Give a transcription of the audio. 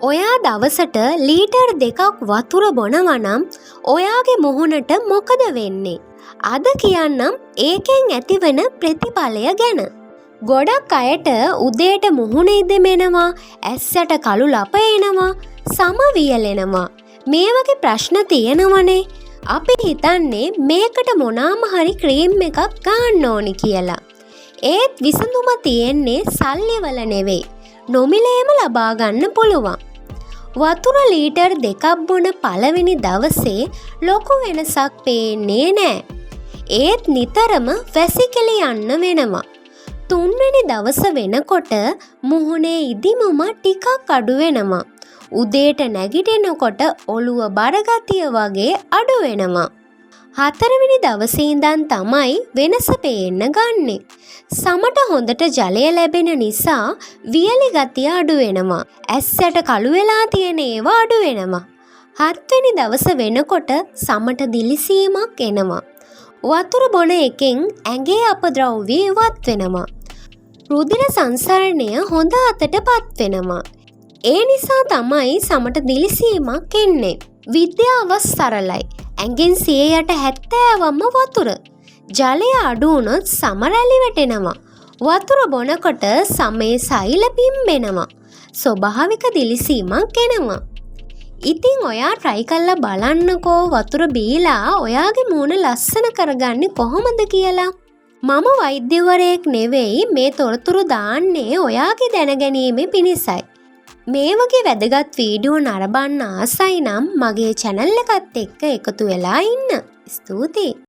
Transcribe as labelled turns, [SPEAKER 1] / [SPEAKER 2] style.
[SPEAKER 1] ඔයා දවසට ලීටර් 2ක් වතුර බොනවා නම් ඔයාගේ මුහුණට මොකද වෙන්නේ? අද කියන්නම් ඒකෙන් ඇතිවන ප්‍රතිඵලය ගැන. ගොඩක් අයට උදේට මුහුණ ඉදෙමෙනවා, ඇස්සට කළු ලප එනවා, සම වියලෙනවා. මේ වගේ ප්‍රශ්න තියෙනවනේ. අපි හිතන්නේ මේකට මොනාම හරි ක්‍රීම් එකක් ගන්න ඕනි කියලා. ඒත් විසඳුම තියෙන්නේ සල්ලි වල නෙවෙයි. නොමිලේම ලබා ගන්න පුළුවන්. වතුර ලීටර් 2ක් බොන පළවෙනි දවසේ ලොකු වෙනසක් පේන්නේ නෑ. ඒත් නිතරම වැසිකිලි යන්න වෙනවා. තුන්වෙනි දවස වෙනකොට මුහුණේ ඉදිමුම ටිකක් අඩු වෙනවා. උදේට නැගිටිනකොට ඔළුව බරගතිය වගේ අඩු වෙනවා. හතරවෙනි දවසේ ඉඳන් තමයි වෙනස පේන්න ගන්නෙ. සමට හොඳට ජලය ලැබෙන නිසා වියලි ගතිය අඩු වෙනවා. ඇස්සට කළු වෙලා තියෙන ඒවා අඩු වෙනවා. හත්වෙනි දවස වෙනකොට සමට දිලිසීමක් එනවා. වතුර බොන එකෙන් ඇඟේ අපද්‍රව්‍ය ඉවත් වෙනවා. රුධිර සංසරණය හොඳ අතටපත් වෙනවා. ඒ නිසා තමයි සමට දිලිසීමක් එන්නේ. විද්‍යාව සරලයි. ඇඟෙන් 70%ම වතුර. ජලය අඩු වුණොත් සම රැලි වැටෙනවා. වතුර බොනකොට සමේ සෛල පිම්බෙනවා. ස්වභාවික දිලිසීමක් එනවා. ඉතින් ඔයා try කරලා බලන්නකෝ වතුර බීලා ඔයාගේ මූණ ලස්සන කරගන්නේ කොහොමද කියලා. මම වෛද්‍යවරයෙක් නෙවෙයි මේ තොරතුරු දාන්නේ ඔයාගේ දැනගැනීමේ පිණිසයි. මේ වගේ වැදගත් වීඩියෝ නරඹන්න ආසයි නම් මගේ channel එකත් එක්ක එකතු වෙලා ඉන්න. ස්තුතියි.